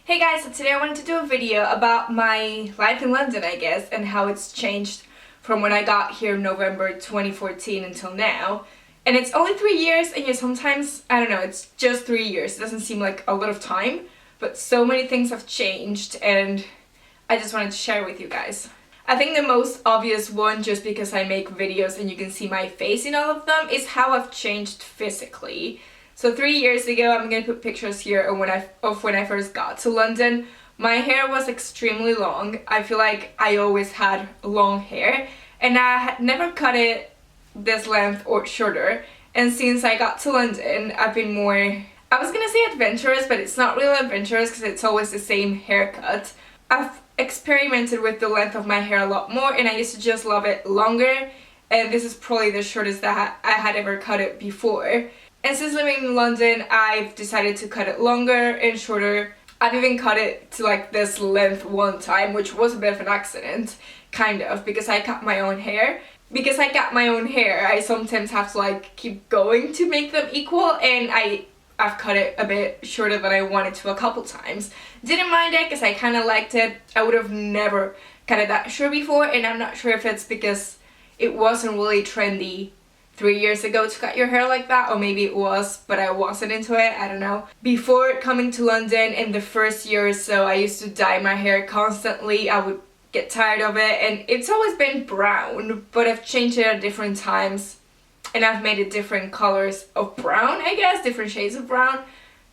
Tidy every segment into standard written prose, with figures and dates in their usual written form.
Hey guys, so today I wanted to do a video about my life in London, I guess, and how it's changed from when I got here in November 2014 until now. And it's only 3 years, and sometimes, I don't know, it's just 3 years. It doesn't seem like a lot of time, but so many things have changed, and I just wanted to share with you guys. I think the most obvious one, just because I make videos and you can see my face in all of them, is how I've changed physically. So 3 years ago, I'm gonna put pictures here of when I first got to London. My hair was extremely long. I feel like I always had long hair, and I had never cut it this length or shorter. And since I got to London, I've been more, I was gonna say adventurous, but it's not really adventurous because it's always the same haircut. I've experimented with the length of my hair a lot more, and I used to just love it longer, and this is probably the shortest that I had ever cut it before. And since living in London, I've decided to cut it longer and shorter. I've even cut it to like this length one time, which was a bit of an accident, kind of, because I cut my own hair. Because I cut my own hair, I sometimes have to like keep going to make them equal, and I've cut it a bit shorter than I wanted to a couple times. Didn't mind it because I kind of liked it. I would have never cut it that short before, and I'm not sure if it's because it wasn't really trendy 3 years ago to cut your hair like that, or maybe it was, but I wasn't into it, I don't know. Before coming to London, in the first year or so, I used to dye my hair constantly. I would get tired of it, and it's always been brown, but I've changed it at different times, and I've made it different colors of brown, I guess, different shades of brown.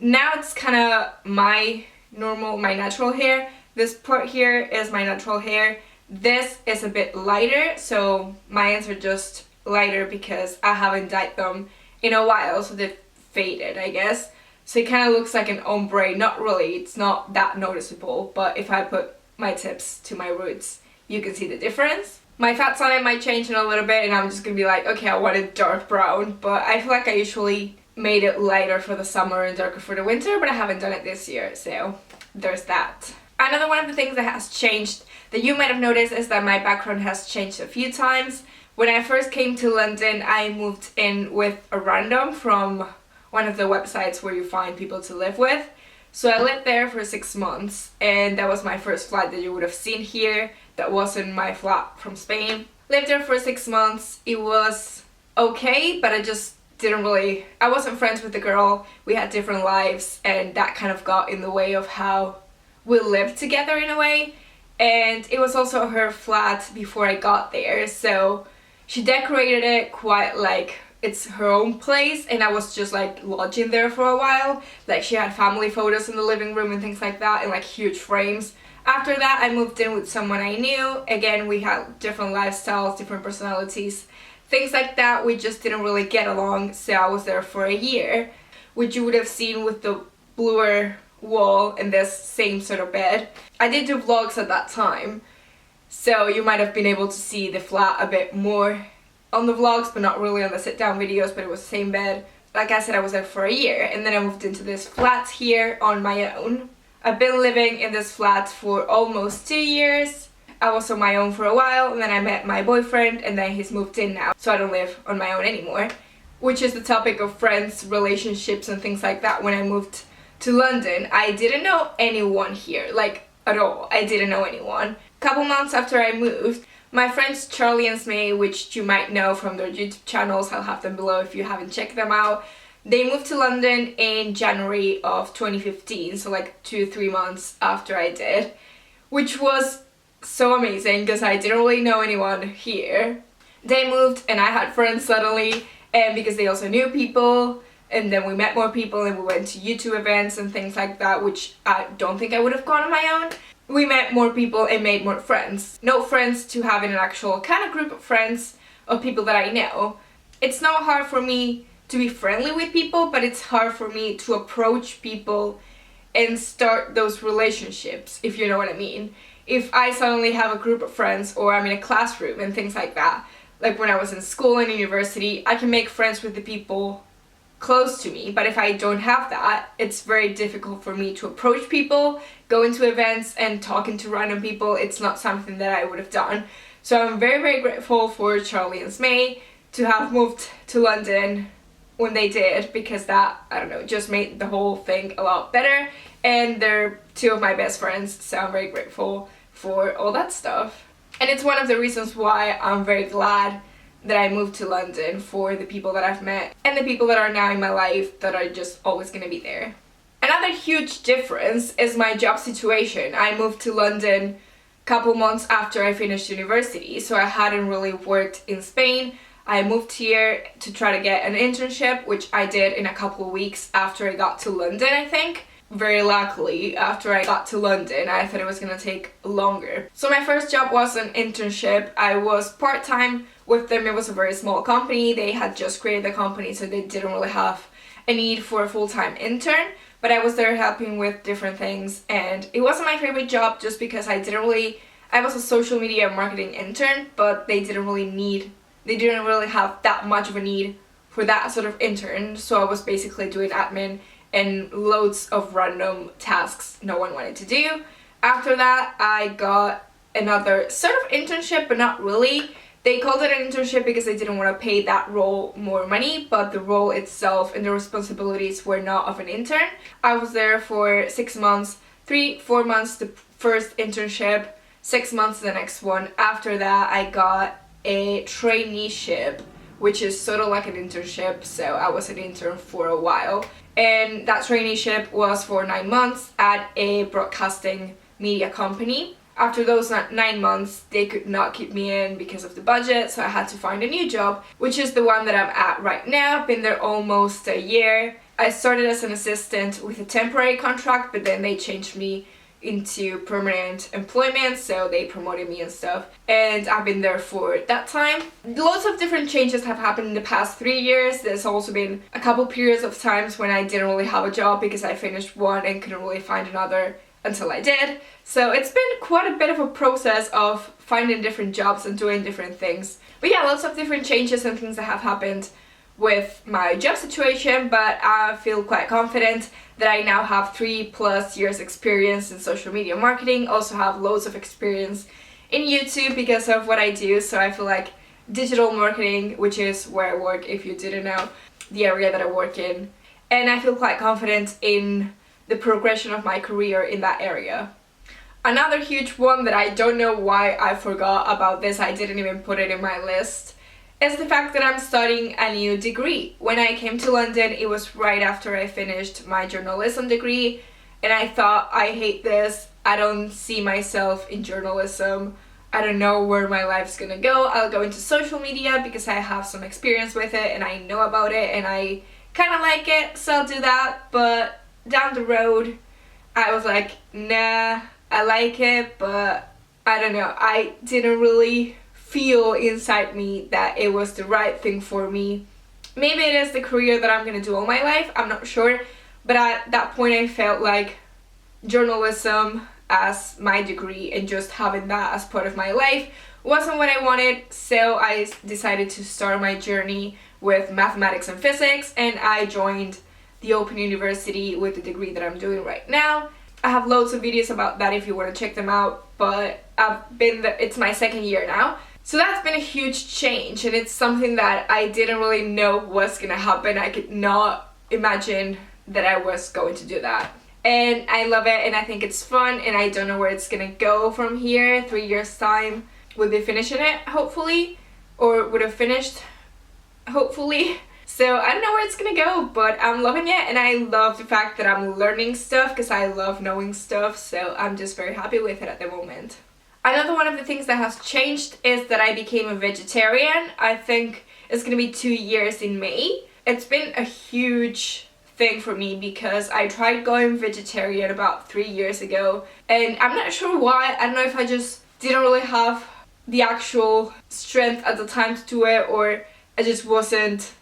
Now it's kind of my natural hair. This part here is my natural hair. This is a bit lighter, so my ends are just lighter because I haven't dyed them in a while, so they've faded, I guess. So it kind of looks like an ombre. Not really, it's not that noticeable, but if I put my tips to my roots, you can see the difference. My fats on it might change in a little bit, and I'm just gonna be like, okay, I want it dark brown, but I feel like I usually made it lighter for the summer and darker for the winter, but I haven't done it this year, so there's that. Another one of the things that has changed that you might have noticed is that my background has changed a few times. When I first came to London, I moved in with a random from one of the websites where you find people to live with. So I lived there for 6 months, and that was my first flat that you would have seen here. That wasn't my flat from Spain. Lived there for 6 months. It was okay, but I wasn't friends with the girl. We had different lives, and that kind of got in the way of how we lived together in a way. And it was also her flat before I got there, so she decorated it quite like it's her own place, and I was just like lodging there for a while. Like, she had family photos in the living room and things like that, and like huge frames. After that, I moved in with someone I knew. Again, we had different lifestyles, different personalities, things like that. We just didn't really get along, so I was there for a year, which you would have seen with the bluer wall and this same sort of bed. I did do vlogs at that time, so you might have been able to see the flat a bit more on the vlogs, but not really on the sit-down videos, but it was the same bed. Like I said, I was there for a year, and then I moved into this flat here on my own. I've been living in this flat for almost 2 years. I was on my own for a while, and then I met my boyfriend, and then he's moved in now, so I don't live on my own anymore. Which is the topic of friends, relationships, and things like that. When I moved to London, I didn't know anyone here, like at all. I didn't know anyone. Couple months after I moved, my friends Charlie and Smay, which you might know from their YouTube channels, I'll have them below if you haven't checked them out, they moved to London in January of 2015, so like 2-3 months after I did, which was so amazing because I didn't really know anyone here. They moved and I had friends suddenly, and because they also knew people, and then we met more people and we went to YouTube events and things like that, which I don't think I would have gone on my own. We met more people and made more friends. No friends to having an actual kind of group of friends, of people that I know. It's not hard for me to be friendly with people, but it's hard for me to approach people and start those relationships, if you know what I mean. If I suddenly have a group of friends, or I'm in a classroom and things like that, like when I was in school and university, I can make friends with the people close to me, but if I don't have that, it's very difficult for me to approach people, go into events and talking to random people. It's not something that I would have done. So I'm very, very grateful for Charlie and Smay to have moved to London when they did, because that, I don't know, just made the whole thing a lot better. And they're two of my best friends, so I'm very grateful for all that stuff. And it's one of the reasons why I'm very glad that I moved to London, for the people that I've met and the people that are now in my life that are just always gonna be there. Another huge difference is my job situation. I moved to London a couple months after I finished university, so I hadn't really worked in Spain. I moved here to try to get an internship, which I did in a couple of weeks after I got to London, I think. Very luckily, after I got to London, I thought it was gonna take longer. So my first job was an internship. I was part-time with them. It was a very small company. They had just created the company, so they didn't really have a need for a full-time intern, but I was there helping with different things, and it wasn't my favorite job just because I was a social media marketing intern, but they didn't really have that much of a need for that sort of intern, so I was basically doing admin and loads of random tasks no one wanted to do. After that, I got another sort of internship, but not really. They called it an internship because they didn't want to pay that role more money, but the role itself and the responsibilities were not of an intern. I was there for 6 months, 4 months the first internship, 6 months the next one. After that, I got a traineeship, which is sort of like an internship, so I was an intern for a while. And that traineeship was for 9 months at a broadcasting media company. After those 9 months, they could not keep me in because of the budget, so I had to find a new job, which is the one that I'm at right now. I've been there almost a year. I started as an assistant with a temporary contract, but then they changed me into permanent employment, so they promoted me and stuff, and I've been there for that time. Lots of different changes have happened in the past 3 years. There's also been a couple periods of times when I didn't really have a job because I finished one and couldn't really find another until I did. So it's been quite a bit of a process of finding different jobs and doing different things. But yeah, lots of different changes and things that have happened with my job situation, but I feel quite confident that I now have 3+ years experience in social media marketing. Also have loads of experience in YouTube because of what I do, so I feel like digital marketing, which is where I work if you didn't know, the area that I work in, and I feel quite confident in the progression of my career in that area. Another huge one that I don't know why I forgot about this, I didn't even put it in my list, is the fact that I'm studying a new degree. When I came to London, it was right after I finished my journalism degree, and I thought, I hate this, I don't see myself in journalism, I don't know where my life's gonna go. I'll go into social media because I have some experience with it and I know about it and I kind of like it, so I'll do that. But down the road, I was like, nah, I like it, but I don't know, I didn't really feel inside me that it was the right thing for me. Maybe it is the career that I'm gonna do all my life, I'm not sure, but at that point I felt like journalism as my degree and just having that as part of my life wasn't what I wanted, so I decided to start my journey with mathematics and physics, and I joined the Open University with the degree that I'm doing right now. I have loads of videos about that if you want to check them out, but it's my 2nd year now. So that's been a huge change, and it's something that I didn't really know was gonna happen. I could not imagine that I was going to do that. And I love it, and I think it's fun, and I don't know where it's gonna go from here. 3 years time, we'll be finishing it, hopefully, or would have finished, hopefully. So I don't know where it's gonna go, but I'm loving it, and I love the fact that I'm learning stuff because I love knowing stuff, so I'm just very happy with it at the moment. Another one of the things that has changed is that I became a vegetarian. I think it's gonna be 2 years in May. It's been a huge thing for me because I tried going vegetarian about 3 years ago, and I'm not sure why. I don't know if I just didn't really have the actual strength at the time to do it, or I just wasn't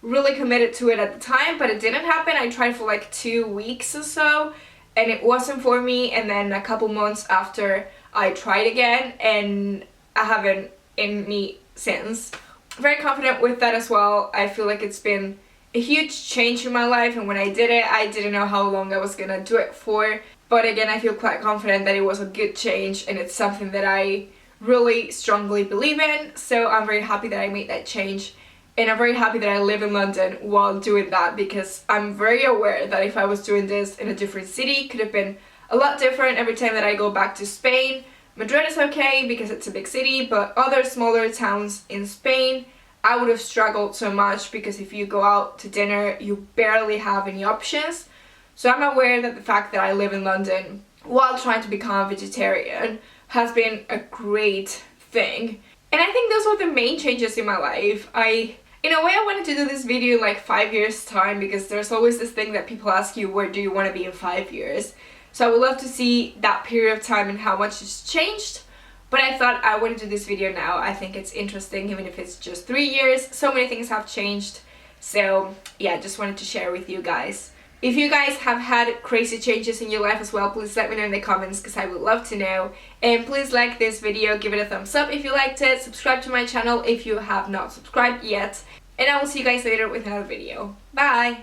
really committed to it at the time, but it didn't happen. I tried for like 2 weeks or so, and it wasn't for me, and then a couple months after I tried again, and I haven't eaten meat since. Very confident with that as well. I feel like it's been a huge change in my life, and when I did it, I didn't know how long I was gonna do it for, but again, I feel quite confident that it was a good change, and it's something that I really strongly believe in, so I'm very happy that I made that change, and I'm very happy that I live in London while doing that, because I'm very aware that if I was doing this in a different city, it could have been a lot different every time that I go back to Spain. Madrid is okay because it's a big city, but other smaller towns in Spain, I would have struggled so much because if you go out to dinner, you barely have any options. So I'm aware that the fact that I live in London while trying to become a vegetarian has been a great thing. And I think those were the main changes in my life. In a way, I wanted to do this video in like 5 years time because there's always this thing that people ask you, where do you want to be in 5 years? So I would love to see that period of time and how much it's changed. But I thought I would do this video now. I think it's interesting even if it's just 3 years. So many things have changed. So yeah, just wanted to share with you guys. If you guys have had crazy changes in your life as well, please let me know in the comments because I would love to know. And please like this video, give it a thumbs up if you liked it, subscribe to my channel if you have not subscribed yet. And I will see you guys later with another video. Bye!